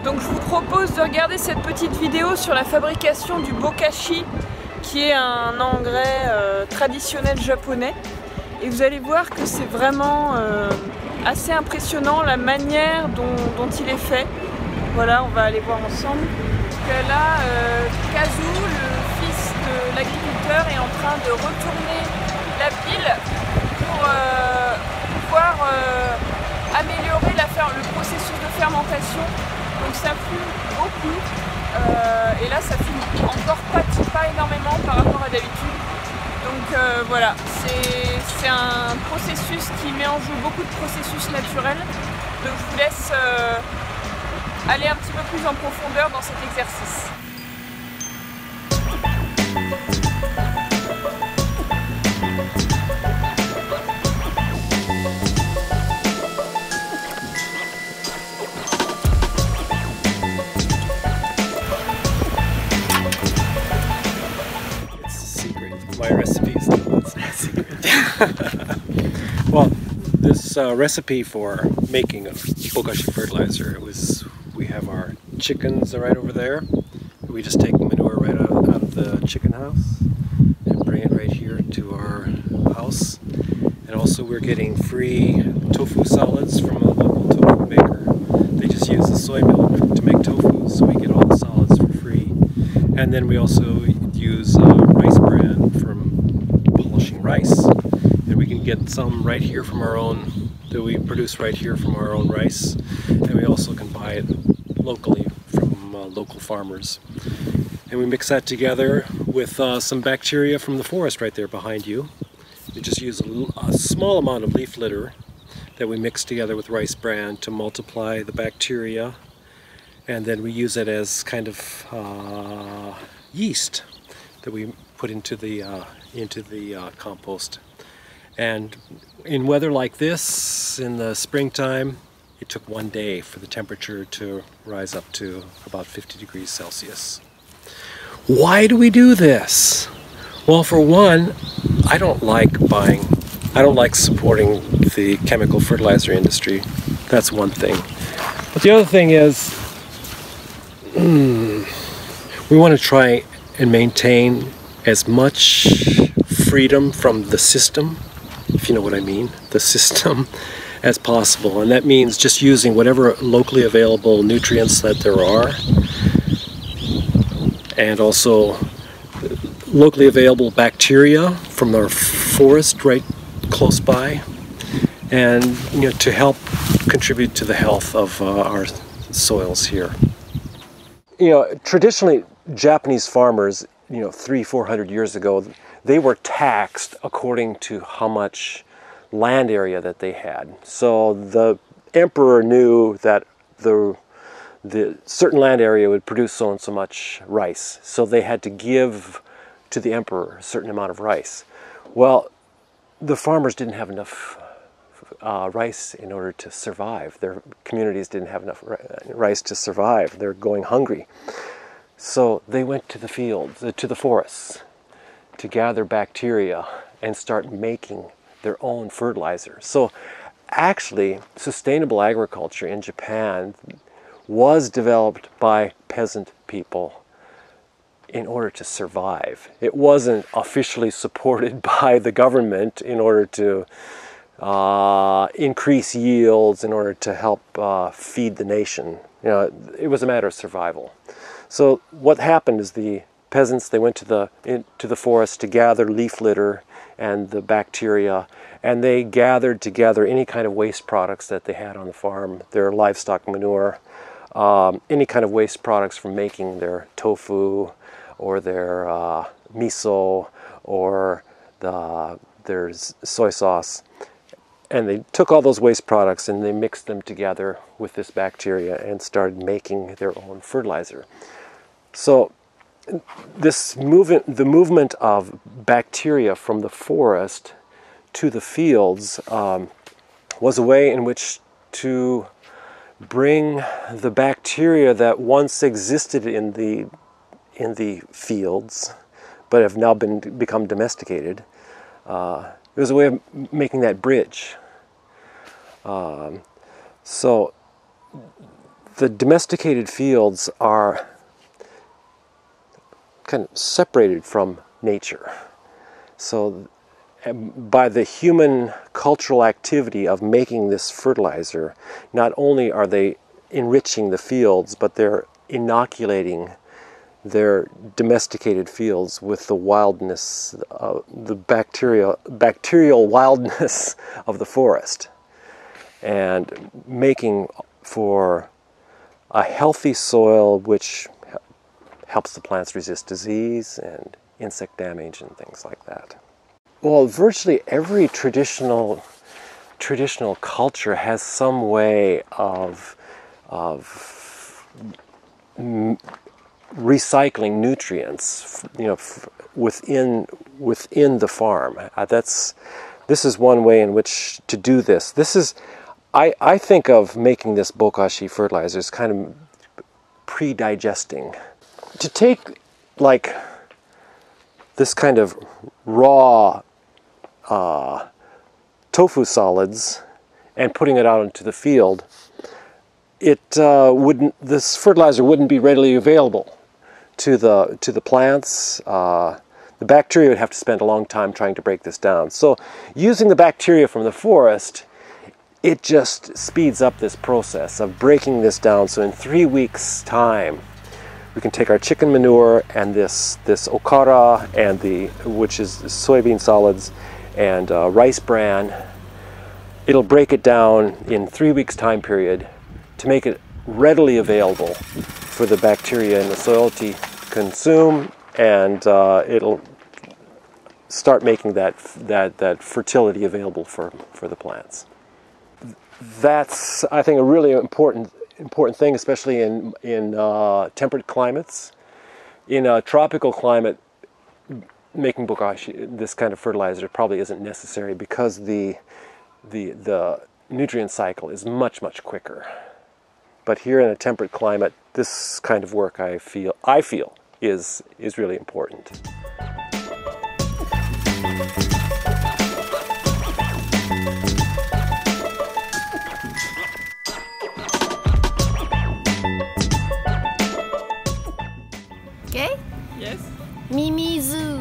Donc je vous propose de regarder cette petite vidéo sur la fabrication du Bokashi, qui est un engrais traditionnel japonais. Et vous allez voir que c'est vraiment assez impressionnant la manière dont il est fait. Voilà, on va aller voir ensemble. Donc là, Kazu, le fils de l'agriculteur, est en train de retourner la pile pour pouvoir améliorer le processus de fermentation. Donc ça fume beaucoup et là ça fume encore pas énormément par rapport à d'habitude. Donc voilà, c'est un processus qui met en jeu beaucoup de processus naturels. Donc je vous laisse aller un petit peu plus en profondeur dans cet exercice. My recipes, it's not secret. Well, this recipe for making a Bokashi fertilizer we have our chickens right over there. We just take manure right out of the chicken house and bring it right here to our house. And also we're getting free tofu solids from a local tofu maker. They just use the soy milk to make tofu, so we get all the solids for free. And then we also use rice bran from polishing rice, and we can get some right here from our own, that we produce right here from our own rice, and we also can buy it locally from local farmers. And we mix that together with some bacteria from the forest right there behind you. We just use a small amount of leaf litter that we mix together with rice bran to multiply the bacteria, and then we use it as kind of yeast that we put into the compost. And in weather like this, in the springtime, it took 1 day for the temperature to rise up to about 50 degrees Celsius. Why do we do this? Well, for one, I don't like supporting the chemical fertilizer industry. That's one thing. But the other thing is, we want to try and maintain as much freedom from the system, if you know what I mean, the system, as possible. And that means just using whatever locally available nutrients that there are, and also locally available bacteria from our forest right close by, and to help contribute to the health of our soils here. Traditionally, Japanese farmers, 300-400 years ago, they were taxed according to how much land area that they had. So the emperor knew that the certain land area would produce so and so much rice, so they had to give to the emperor a certain amount of rice. Well, the farmers didn't have enough rice in order to survive. Their communities didn't have enough rice to survive. They're going hungry. So they went to the fields, to the forests, to gather bacteria and start making their own fertilizer. So actually, sustainable agriculture in Japan was developed by peasant people in order to survive. It wasn't officially supported by the government in order to increase yields, in order to help feed the nation. It was a matter of survival. So what happened is the peasants, they went to the forest to gather leaf litter and the bacteria, and they gathered together any kind of waste products that they had on the farm, their livestock manure, any kind of waste products from making their tofu or their miso or their soy sauce. And they took all those waste products and they mixed them together with this bacteria and started making their own fertilizer. So the movement of bacteria from the forest to the fields was a way in which to bring the bacteria that once existed in the fields, but have now become domesticated. It was a way of making that bridge. So the domesticated fields are kind of separated from nature. So by the human cultural activity of making this fertilizer, not only are they enriching the fields, but they're inoculating their domesticated fields with the wildness, the bacterial wildness of the forest, and making for a healthy soil which helps the plants resist disease and insect damage and things like that. Well, virtually every traditional culture has some way of recycling nutrients, within the farm. This is one way in which to do this. I think of making this Bokashi fertilizer as kind of pre-digesting. To take like this kind of raw tofu solids and putting it out into the field, this fertilizer wouldn't be readily available to the plants. The bacteria would have to spend a long time trying to break this down. So using the bacteria from the forest, it just speeds up this process of breaking this down. So in 3 weeks' time, we can take our chicken manure and this okara and which is soybean solids and rice bran. It'll break it down in 3 weeks' time period to make it readily available for the bacteria in the soil to consume, and it'll start making that fertility available for the plants. That's, I think, a really important thing, especially in temperate climates. In a tropical climate, making Bokashi, this kind of fertilizer, probably isn't necessary because the nutrient cycle is much quicker. But here in a temperate climate, this kind of work I feel is really important. Okay? Yes. Mimizu.